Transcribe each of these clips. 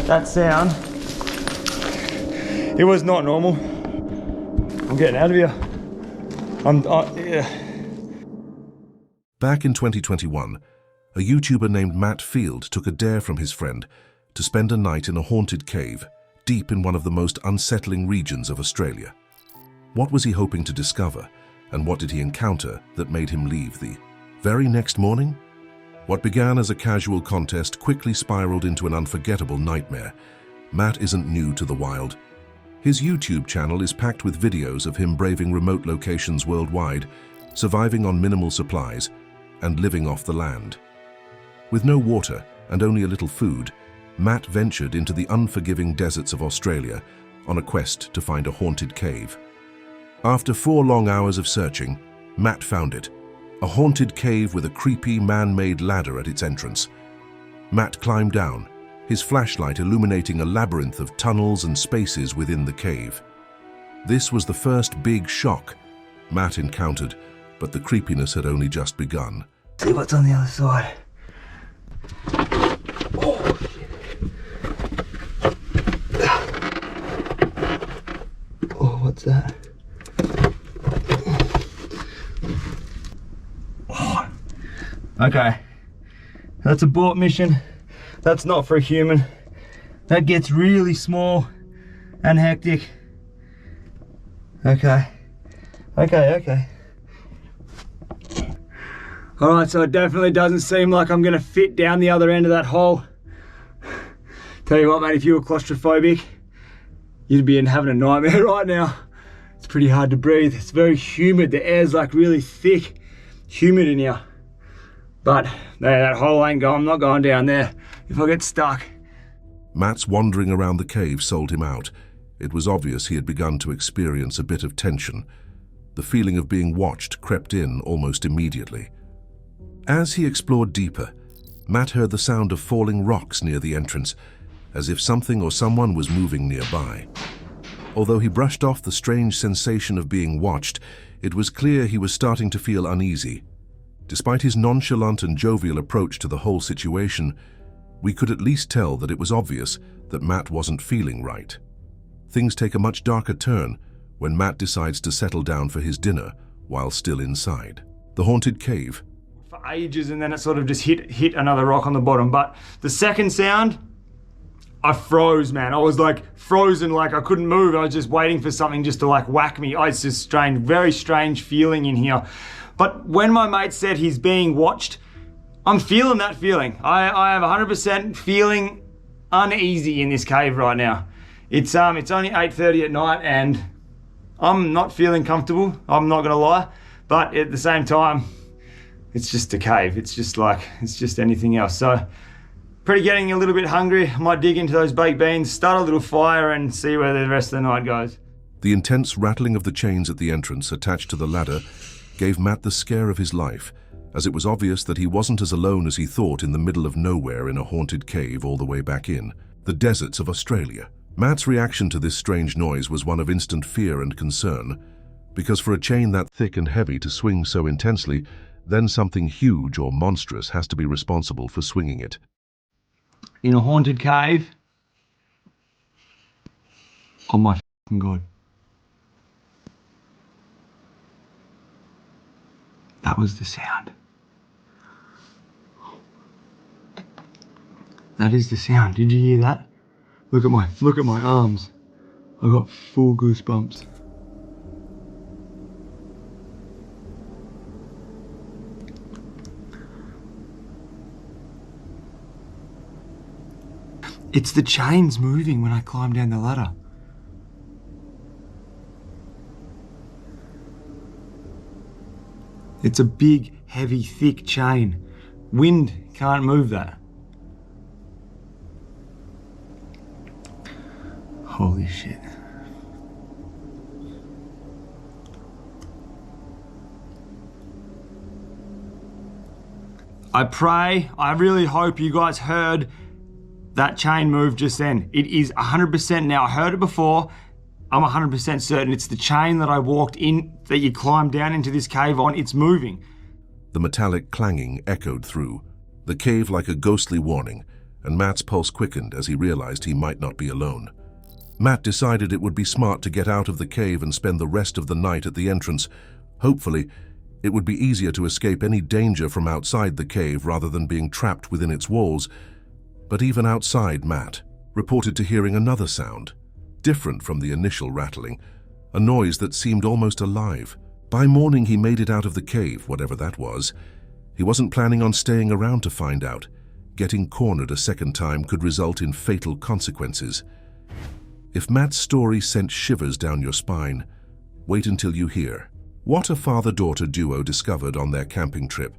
that sound, it was not normal. I'm getting out of here. Yeah. Back in 2021, a YouTuber named Matt Field took a dare from his friend to spend a night in a haunted cave deep in one of the most unsettling regions of Australia. What was he hoping to discover, and what did he encounter that made him leave the very next morning? What began as a casual contest quickly spiraled into an unforgettable nightmare. Matt isn't new to the wild. His YouTube channel is packed with videos of him braving remote locations worldwide, surviving on minimal supplies, and living off the land. With no water and only a little food, Matt ventured into the unforgiving deserts of Australia on a quest to find a haunted cave. After 4 long hours of searching, Matt found it, a haunted cave with a creepy man-made ladder at its entrance. Matt climbed down, his flashlight illuminating a labyrinth of tunnels and spaces within the cave. This was the first big shock Matt encountered, but the creepiness had only just begun. See what's on the other side. Oh, shit. Oh, what's that? Oh. Okay, that's a bought mission. That's not for a human. That gets really small and hectic. Okay. All right, so it definitely doesn't seem like I'm gonna fit down the other end of that hole. Tell you what, mate, if you were claustrophobic, you'd be having a nightmare right now. It's pretty hard to breathe. It's very humid. The air's like really thick, humid in here. But that hole ain't going. I'm not going down there if I get stuck. Matt's wandering around the cave sold him out. It was obvious he had begun to experience a bit of tension. The feeling of being watched crept in almost immediately. As he explored deeper, Matt heard the sound of falling rocks near the entrance, as if something or someone was moving nearby. Although he brushed off the strange sensation of being watched, it was clear he was starting to feel uneasy. Despite his nonchalant and jovial approach to the whole situation, we could at least tell that it was obvious that Matt wasn't feeling right. Things take a much darker turn when Matt decides to settle down for his dinner while still inside. The haunted cave. For ages, and then it sort of just hit another rock on the bottom. But the second sound, I froze, man. I was like frozen, like I couldn't move. I was just waiting for something just to like whack me. It's just strange, very strange feeling in here. But when my mate said he's being watched, I'm feeling that feeling. I am 100% feeling uneasy in this cave right now. It's only 8:30 at night and I'm not feeling comfortable, I'm not gonna lie. But at the same time, it's just a cave. It's just anything else. So, pretty getting a little bit hungry. I might dig into those baked beans, start a little fire and see where the rest of the night goes. The intense rattling of the chains at the entrance attached to the ladder gave Matt the scare of his life, as it was obvious that he wasn't as alone as he thought in the middle of nowhere in a haunted cave all the way back in the deserts of Australia. Matt's reaction to this strange noise was one of instant fear and concern, because for a chain that thick and heavy to swing so intensely, then something huge or monstrous has to be responsible for swinging it. In a haunted cave? Oh my f***ing God. That was the sound. That is the sound. Did you hear that? Look at my arms. I got full goosebumps. It's the chains moving when I climb down the ladder. It's a big, heavy, thick chain. Wind can't move that. Holy shit. I really hope you guys heard that chain move just then. It is 100% now. I heard it before. I'm 100% certain it's the chain that I walked in, that you climbed down into this cave on. It's moving. The metallic clanging echoed through, the cave like a ghostly warning, and Matt's pulse quickened as he realized he might not be alone. Matt decided it would be smart to get out of the cave and spend the rest of the night at the entrance. Hopefully, it would be easier to escape any danger from outside the cave rather than being trapped within its walls. But even outside, Matt reported to hearing another sound, different from the initial rattling, a noise that seemed almost alive. By morning, he made it out of the cave, whatever that was. He wasn't planning on staying around to find out. Getting cornered a second time could result in fatal consequences. If Matt's story sent shivers down your spine, wait until you hear what a father-daughter duo discovered on their camping trip.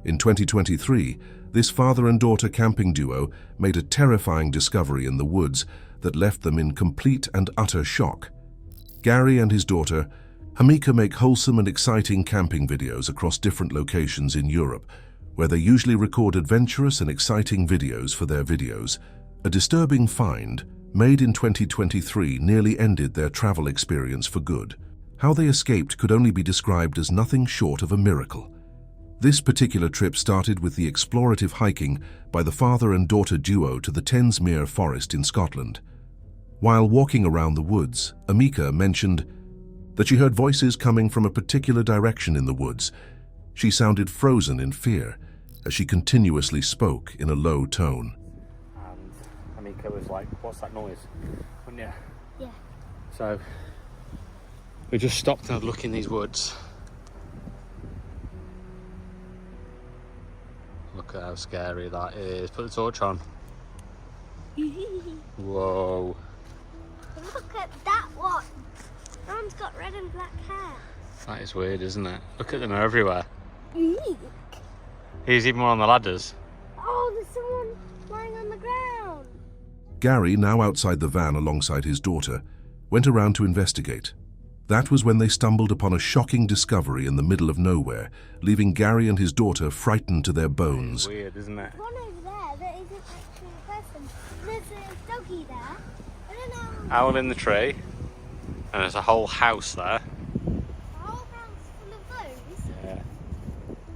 In 2023, this father and daughter camping duo made a terrifying discovery in the woods that left them in complete and utter shock. Gary and his daughter, Hamika, make wholesome and exciting camping videos across different locations in Europe, where they usually record adventurous and exciting videos for their videos. A disturbing find, made in 2023, nearly ended their travel experience for good. How they escaped could only be described as nothing short of a miracle. This particular trip started with the explorative hiking by the father and daughter duo to the Tensmere forest in Scotland. While walking around the woods, Amika mentioned that she heard voices coming from a particular direction in the woods. She sounded frozen in fear as she continuously spoke in a low tone. And Amika was like, "What's that noise?" Wouldn't you? Yeah. So we just stopped and had a look in these woods. Look at how scary that is. Put the torch on. Whoa. Look at that one. That one's got red and black hair. That is weird, isn't it? Look at them, they're everywhere. Eek. Here's even one on the ladders. Oh, there's someone lying on the ground. Gary, now outside the van alongside his daughter, went around to investigate. That was when they stumbled upon a shocking discovery in the middle of nowhere, leaving Gary and his daughter frightened to their bones. It's weird, isn't it? One over there that isn't actually a person. There's a doggy there. I don't know. Owl in the tree, and there's a whole house there. A whole house full of those. Yeah.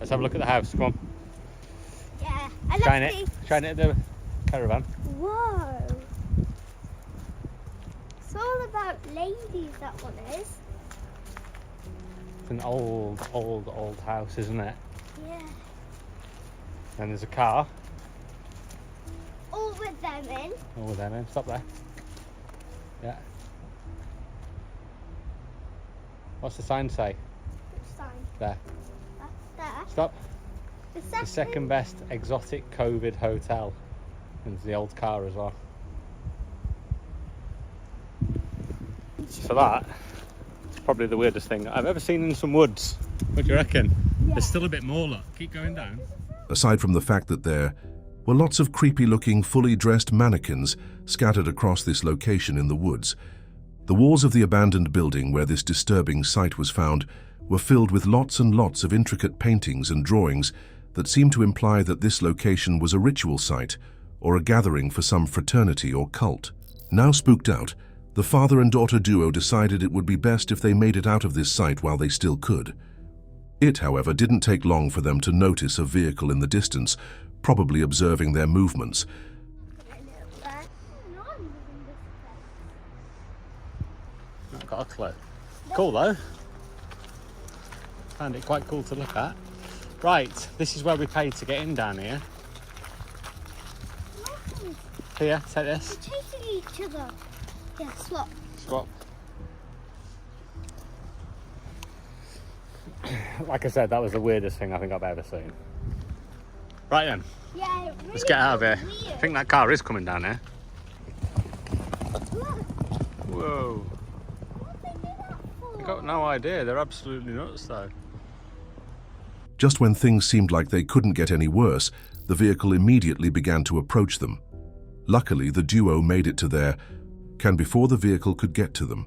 Let's have a look at the house, come on. Yeah. Shine it at the caravan. Whoa. It's all about ladies, that one is. It's an old house, isn't it? Yeah. And there's a car. All with them in. Oh, there, man. Stop there. Yeah. What's the sign say? Which sign? There. There. Stop. The The second best exotic COVID hotel. And there's the old car as well. So that is probably the weirdest thing I've ever seen in some woods. What do you reckon? Yeah. There's still a bit more, look. Keep going down. Aside from the fact that there were lots of creepy-looking, fully dressed mannequins scattered across this location in the woods, the walls of the abandoned building where this disturbing sight was found were filled with lots and lots of intricate paintings and drawings that seemed to imply that this location was a ritual site or a gathering for some fraternity or cult. Now spooked out, the father and daughter duo decided it would be best if they made it out of this site while they still could. It, however, didn't take long for them to notice a vehicle in the distance, probably observing their movements. Not got a clue. Cool though. Found it quite cool to look at. Right, this is where we paid to get in down here. Here, take this. They're chasing each other. Yeah, swap. Swap. Like I said, that was the weirdest thing I think I've ever seen. Right then, Yeah, it really let's get out of here. weird. I think that car is coming down here. Look, Whoa. what did they do that for? I've got no idea. They're absolutely nuts though. Just when things seemed like they couldn't get any worse, the vehicle immediately began to approach them. Luckily, the duo made it to their cabin before the vehicle could get to them.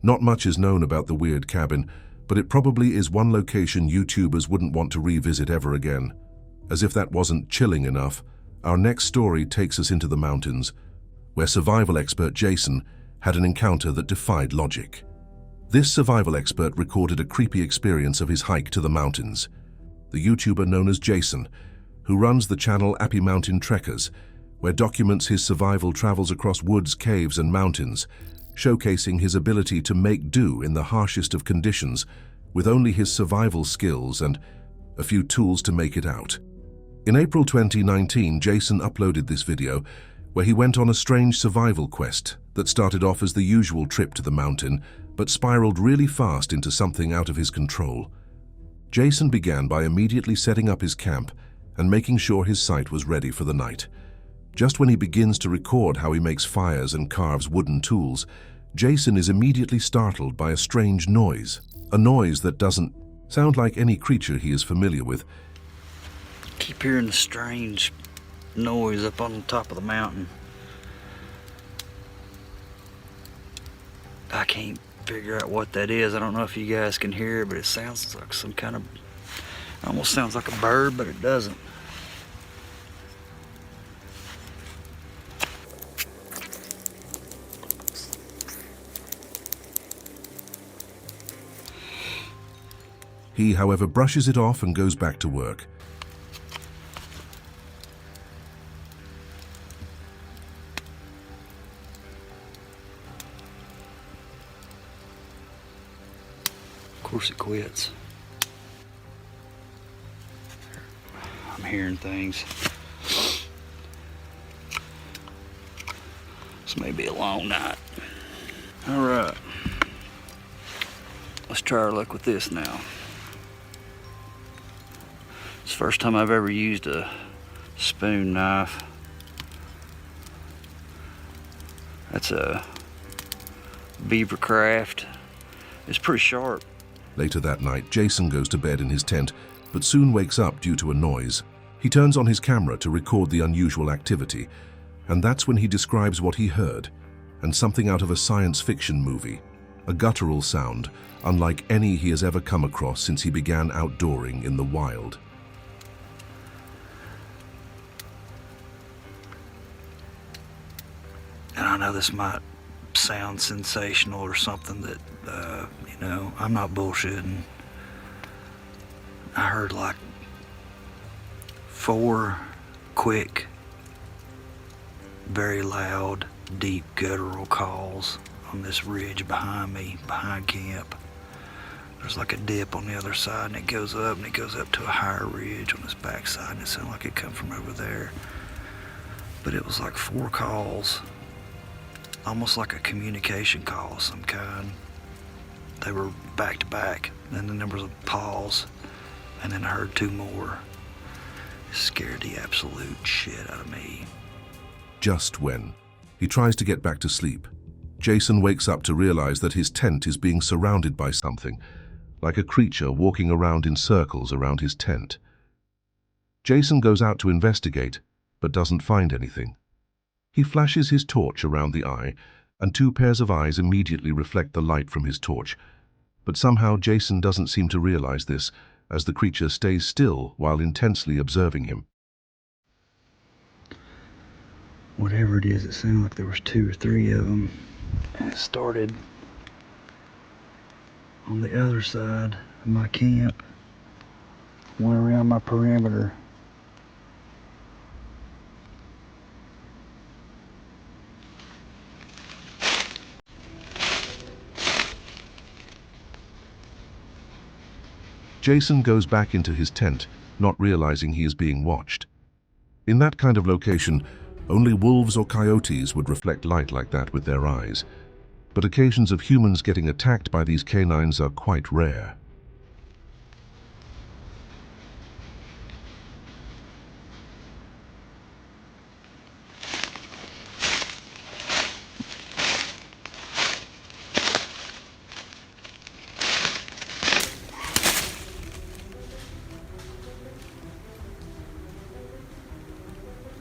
Not much is known about the weird cabin, but it probably is one location YouTubers wouldn't want to revisit ever again. As if that wasn't chilling enough, our next story takes us into the mountains, where survival expert Jason had an encounter that defied logic. This survival expert recorded a creepy experience of his hike to the mountains. The YouTuber known as Jason, who runs the channel Appy Mountain Trekkers, where documents his survival travels across woods, caves, and mountains, showcasing his ability to make do in the harshest of conditions with only his survival skills and a few tools to make it out. In April 2019, Jason uploaded this video where he went on a strange survival quest that started off as the usual trip to the mountain, but spiraled really fast into something out of his control. Jason began by immediately setting up his camp and making sure his site was ready for the night. Just when he begins to record how he makes fires and carves wooden tools, Jason is immediately startled by a strange noise, a noise that doesn't sound like any creature he is familiar with. Keep hearing the strange noise up on the top of the mountain. I can't figure out what that is. I don't know if you guys can hear it, but it sounds like some kind of, almost sounds like a bird, but it doesn't. He, however, brushes it off and goes back to work. Of course it quits. I'm hearing things. This may be a long night. All right. Let's try our luck with this now. It's the first time I've ever used a spoon knife. That's a Beaver Craft. It's pretty sharp. Later that night, Jason goes to bed in his tent, but soon wakes up due to a noise. He turns on his camera to record the unusual activity, and that's when he describes what he heard, and something out of a science fiction movie, a guttural sound, unlike any he has ever come across since he began outdooring in the wild. And I know this might sound sensational or something that, you know, I'm not bullshitting. I heard like 4 quick, very loud, deep guttural calls on this ridge behind me, behind camp. There's like a dip on the other side and it goes up to a higher ridge on this backside, and it sounded like it come from over there. But it was like 4 calls, almost like a communication call of some kind. They were back to back, and then there was a pause, and then I heard 2 more. It scared the absolute shit out of me. Just when he tries to get back to sleep, Jason wakes up to realize that his tent is being surrounded by something, like a creature walking around in circles around his tent. Jason goes out to investigate, but doesn't find anything. He flashes his torch around the eye, and 2 pairs of eyes immediately reflect the light from his torch. But somehow Jason doesn't seem to realize this, as the creature stays still while intensely observing him. Whatever it is, it sounded like there was 2 or 3 of them, and it started on the other side of my camp, went around my perimeter. Jason goes back into his tent, not realizing he is being watched. In that kind of location, only wolves or coyotes would reflect light like that with their eyes. But occasions of humans getting attacked by these canines are quite rare.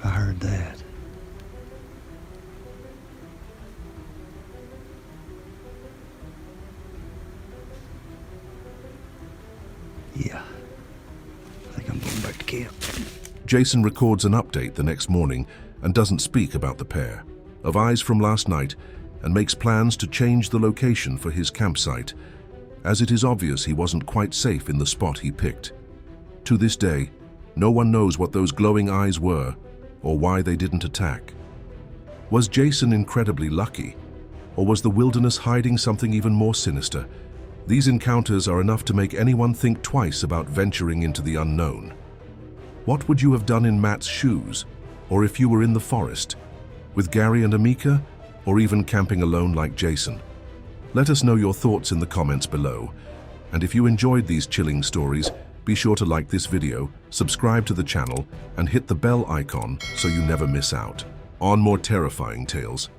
I heard that. Yeah. I think I'm going back to camp. Jason records an update the next morning and doesn't speak about the pair of eyes from last night, and makes plans to change the location for his campsite, as it is obvious he wasn't quite safe in the spot he picked. To this day, no one knows what those glowing eyes were or why they didn't attack. Was Jason incredibly lucky, or was the wilderness hiding something even more sinister? These encounters are enough to make anyone think twice about venturing into the unknown. What would you have done in Matt's shoes, or if you were in the forest, with Gary and Amika, or even camping alone like Jason? Let us know your thoughts in the comments below. And if you enjoyed these chilling stories, be sure to like this video, subscribe to the channel, and hit the bell icon so you never miss out on more terrifying tales.